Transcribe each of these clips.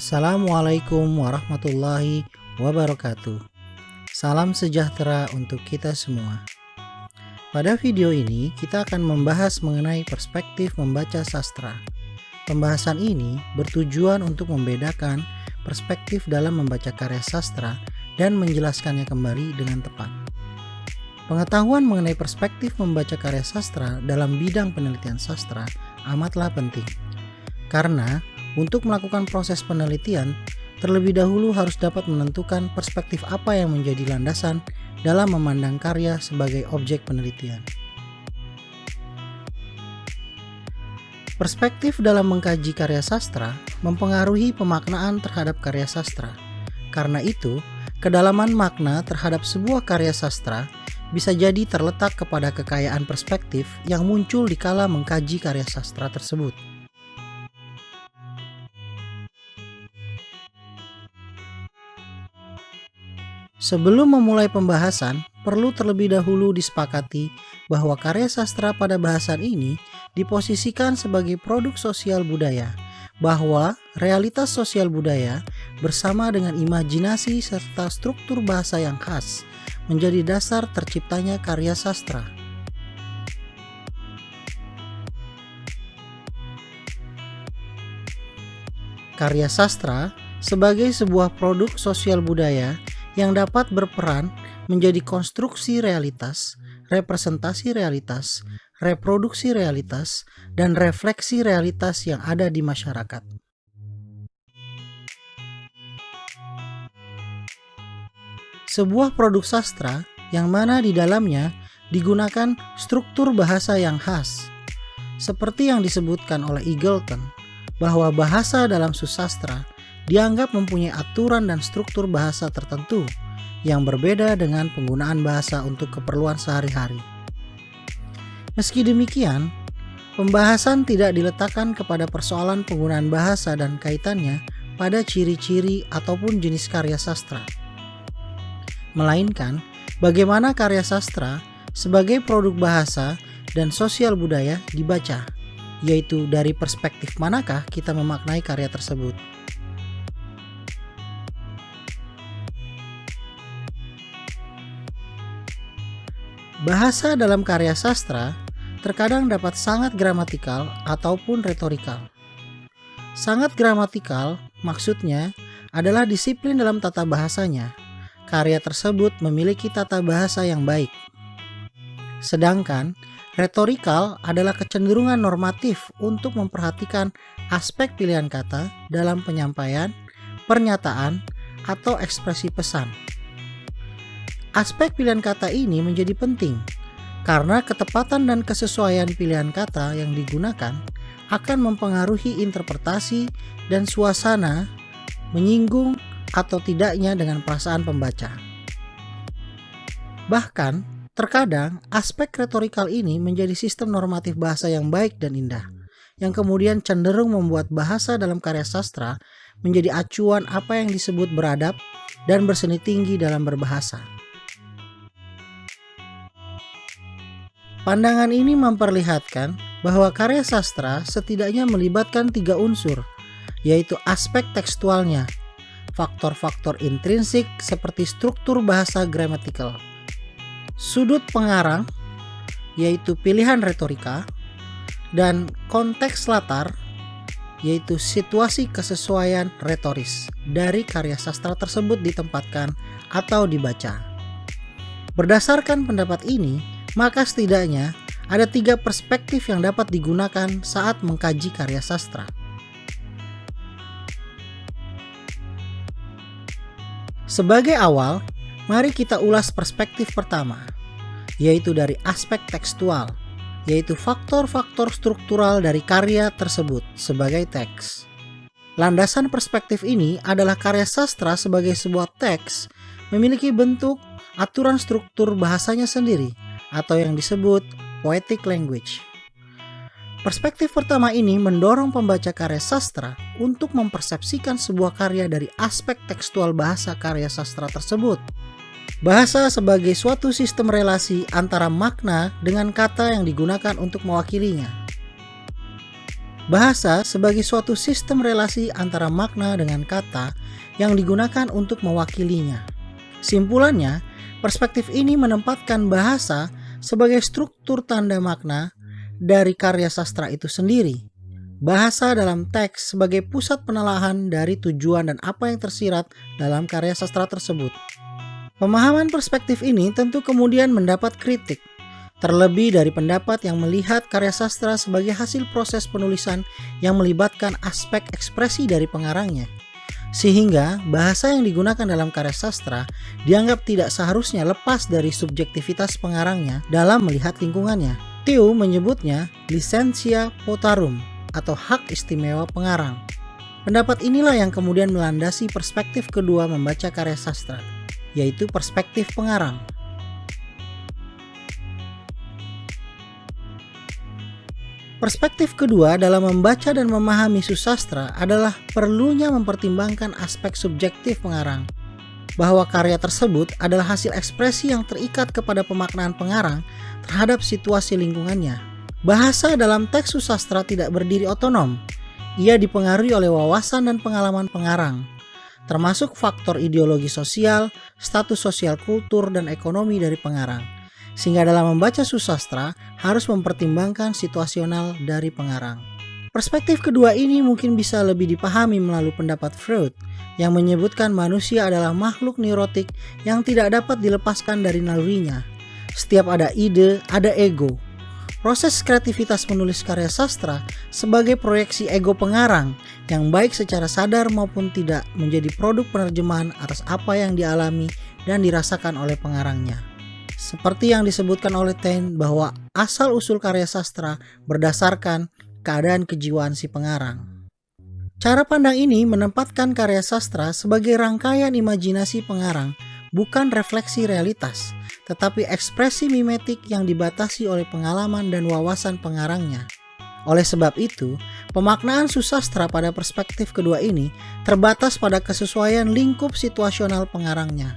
Assalamualaikum warahmatullahi wabarakatuh. Salam sejahtera untuk kita semua. Pada video ini kita akan membahas mengenai perspektif membaca sastra. Pembahasan ini bertujuan untuk membedakan perspektif dalam membaca karya sastra dan menjelaskannya kembali dengan tepat. Pengetahuan mengenai perspektif membaca karya sastra dalam bidang penelitian sastra amatlah penting. Karena untuk melakukan proses penelitian, terlebih dahulu harus dapat menentukan perspektif apa yang menjadi landasan dalam memandang karya sebagai objek penelitian. Perspektif dalam mengkaji karya sastra mempengaruhi pemaknaan terhadap karya sastra. Karena itu, kedalaman makna terhadap sebuah karya sastra bisa jadi terletak kepada kekayaan perspektif yang muncul dikala mengkaji karya sastra tersebut. Sebelum memulai pembahasan, perlu terlebih dahulu disepakati bahwa karya sastra pada bahasan ini diposisikan sebagai produk sosial budaya, bahwa realitas sosial budaya bersama dengan imajinasi serta struktur bahasa yang khas menjadi dasar terciptanya karya sastra. Karya sastra sebagai sebuah produk sosial budaya yang dapat berperan menjadi konstruksi realitas, representasi realitas, reproduksi realitas, dan refleksi realitas yang ada di masyarakat. Sebuah produk sastra yang mana di dalamnya digunakan struktur bahasa yang khas, seperti yang disebutkan oleh Eagleton, bahwa bahasa dalam susastra dianggap mempunyai aturan dan struktur bahasa tertentu yang berbeda dengan penggunaan bahasa untuk keperluan sehari-hari. Meski demikian, pembahasan tidak diletakkan kepada persoalan penggunaan bahasa dan kaitannya pada ciri-ciri ataupun jenis karya sastra, melainkan bagaimana karya sastra sebagai produk bahasa dan sosial budaya dibaca, yaitu dari perspektif manakah kita memaknai karya tersebut. Bahasa dalam karya sastra terkadang dapat sangat gramatikal ataupun retorikal. Sangat gramatikal maksudnya adalah disiplin dalam tata bahasanya. Karya tersebut memiliki tata bahasa yang baik. Sedangkan retorikal adalah kecenderungan normatif untuk memperhatikan aspek pilihan kata dalam penyampaian, pernyataan, atau ekspresi pesan. Aspek pilihan kata ini menjadi penting karena ketepatan dan kesesuaian pilihan kata yang digunakan akan mempengaruhi interpretasi dan suasana, menyinggung atau tidaknya dengan perasaan pembaca. Bahkan, terkadang aspek retorikal ini menjadi sistem normatif bahasa yang baik dan indah, yang kemudian cenderung membuat bahasa dalam karya sastra menjadi acuan apa yang disebut beradab dan berseni tinggi dalam berbahasa. Pandangan ini memperlihatkan bahwa karya sastra setidaknya melibatkan 3 unsur, yaitu aspek tekstualnya, faktor-faktor intrinsik seperti struktur bahasa gramatikal, sudut pengarang, yaitu pilihan retorika, dan konteks latar, yaitu situasi kesesuaian retoris dari karya sastra tersebut ditempatkan atau dibaca. Berdasarkan pendapat ini, maka setidaknya ada 3 perspektif yang dapat digunakan saat mengkaji karya sastra. Sebagai awal, mari kita ulas perspektif pertama, yaitu dari aspek tekstual, yaitu faktor-faktor struktural dari karya tersebut sebagai teks. Landasan perspektif ini adalah karya sastra sebagai sebuah teks memiliki bentuk, aturan struktur bahasanya sendiri, atau yang disebut poetic language. Perspektif pertama ini mendorong pembaca karya sastra untuk mempersepsikan sebuah karya dari aspek tekstual bahasa karya sastra tersebut. Bahasa sebagai suatu sistem relasi antara makna dengan kata yang digunakan untuk mewakilinya. Bahasa sebagai suatu sistem relasi antara makna dengan kata yang digunakan untuk mewakilinya. Simpulannya, perspektif ini menempatkan bahasa sebagai struktur tanda makna dari karya sastra itu sendiri. Bahasa dalam teks sebagai pusat penelahan dari tujuan dan apa yang tersirat dalam karya sastra tersebut. Pemahaman perspektif ini tentu kemudian mendapat kritik, terlebih dari pendapat yang melihat karya sastra sebagai hasil proses penulisan yang melibatkan aspek ekspresi dari pengarangnya. Sehingga bahasa yang digunakan dalam karya sastra dianggap tidak seharusnya lepas dari subjektivitas pengarangnya dalam melihat lingkungannya. Thieu menyebutnya licentia potarum atau hak istimewa pengarang. Pendapat inilah yang kemudian melandasi perspektif kedua membaca karya sastra, yaitu perspektif pengarang. Perspektif kedua dalam membaca dan memahami susastra adalah perlunya mempertimbangkan aspek subjektif pengarang, bahwa karya tersebut adalah hasil ekspresi yang terikat kepada pemaknaan pengarang terhadap situasi lingkungannya. Bahasa dalam teks susastra tidak berdiri otonom, ia dipengaruhi oleh wawasan dan pengalaman pengarang, termasuk faktor ideologi sosial, status sosial kultur, dan ekonomi dari pengarang. Sehingga dalam membaca susastra harus mempertimbangkan situasional dari pengarang. Perspektif kedua ini mungkin bisa lebih dipahami melalui pendapat Freud yang menyebutkan manusia adalah makhluk neurotik yang tidak dapat dilepaskan dari nalurinya. Setiap ada ide, ada ego. Proses kreativitas menulis karya sastra sebagai proyeksi ego pengarang yang baik secara sadar maupun tidak menjadi produk penerjemahan atas apa yang dialami dan dirasakan oleh pengarangnya. Seperti yang disebutkan oleh Taine bahwa asal-usul karya sastra berdasarkan keadaan kejiwaan si pengarang. Cara pandang ini menempatkan karya sastra sebagai rangkaian imajinasi pengarang, bukan refleksi realitas, tetapi ekspresi mimetik yang dibatasi oleh pengalaman dan wawasan pengarangnya. Oleh sebab itu, pemaknaan susastra pada perspektif kedua ini terbatas pada kesesuaian lingkup situasional pengarangnya.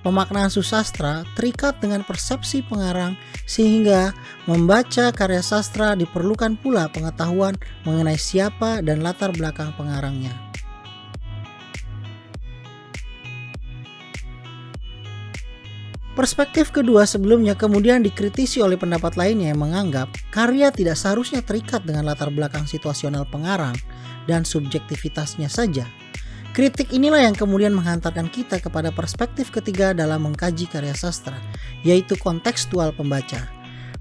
Pemaknaan susastra terikat dengan persepsi pengarang sehingga membaca karya sastra diperlukan pula pengetahuan mengenai siapa dan latar belakang pengarangnya. Perspektif kedua sebelumnya kemudian dikritisi oleh pendapat lainnya yang menganggap karya tidak seharusnya terikat dengan latar belakang situasional pengarang dan subjektivitasnya saja. Kritik inilah yang kemudian menghantarkan kita kepada perspektif ketiga dalam mengkaji karya sastra, yaitu kontekstual pembaca.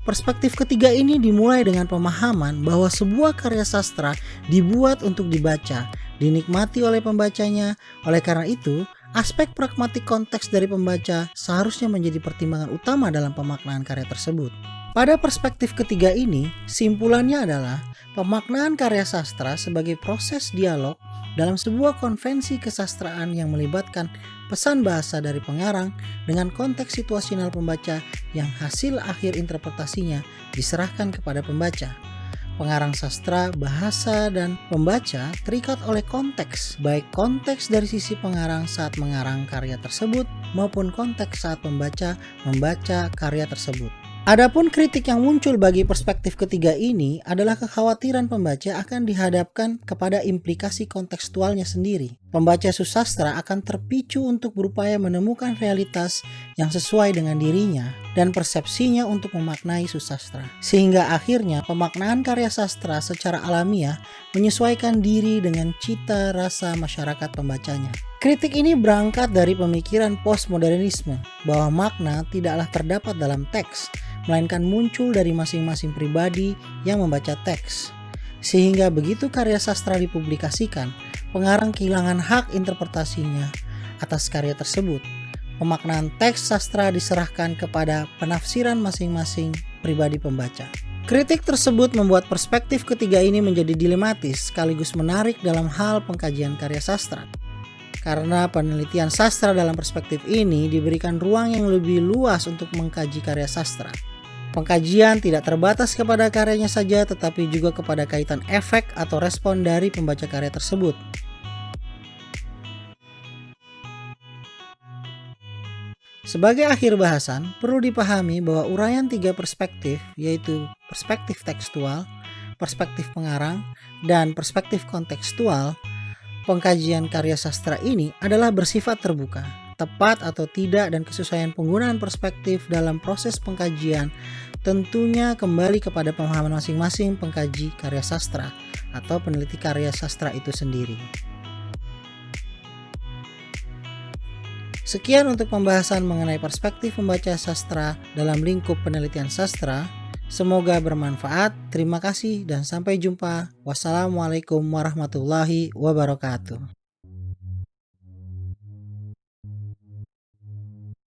Perspektif ketiga ini dimulai dengan pemahaman bahwa sebuah karya sastra dibuat untuk dibaca, dinikmati oleh pembacanya. Oleh karena itu, aspek pragmatik konteks dari pembaca seharusnya menjadi pertimbangan utama dalam pemaknaan karya tersebut. Pada perspektif ketiga ini, simpulannya adalah pemaknaan karya sastra sebagai proses dialog dalam sebuah konvensi kesastraan yang melibatkan pesan bahasa dari pengarang dengan konteks situasional pembaca yang hasil akhir interpretasinya diserahkan kepada pembaca. Pengarang sastra, bahasa, dan pembaca terikat oleh konteks, baik konteks dari sisi pengarang saat mengarang karya tersebut maupun konteks saat pembaca membaca karya tersebut. Adapun kritik yang muncul bagi perspektif ketiga ini adalah kekhawatiran pembaca akan dihadapkan kepada implikasi kontekstualnya sendiri. Pembaca susastra akan terpicu untuk berupaya menemukan realitas yang sesuai dengan dirinya dan persepsinya untuk memaknai susastra. Sehingga akhirnya pemaknaan karya sastra secara alamiah menyesuaikan diri dengan cita rasa masyarakat pembacanya. Kritik ini berangkat dari pemikiran postmodernisme bahwa makna tidaklah terdapat dalam teks, melainkan muncul dari masing-masing pribadi yang membaca teks. Sehingga begitu karya sastra dipublikasikan, pengarang kehilangan hak interpretasinya atas karya tersebut. Pemaknaan teks sastra diserahkan kepada penafsiran masing-masing pribadi pembaca. Kritik tersebut membuat perspektif ketiga ini menjadi dilematis sekaligus menarik dalam hal pengkajian karya sastra. Karena penelitian sastra dalam perspektif ini diberikan ruang yang lebih luas untuk mengkaji karya sastra. Pengkajian tidak terbatas kepada karyanya saja, tetapi juga kepada kaitan efek atau respon dari pembaca karya tersebut. Sebagai akhir bahasan, perlu dipahami bahwa uraian tiga perspektif, yaitu perspektif tekstual, perspektif pengarang, dan perspektif kontekstual, pengkajian karya sastra ini adalah bersifat terbuka. Tepat atau tidak dan kesesuaian penggunaan perspektif dalam proses pengkajian tentunya kembali kepada pemahaman masing-masing pengkaji karya sastra atau peneliti karya sastra itu sendiri. Sekian untuk pembahasan mengenai perspektif membaca sastra dalam lingkup penelitian sastra. Semoga bermanfaat. Terima kasih dan sampai jumpa. Wassalamualaikum warahmatullahi wabarakatuh.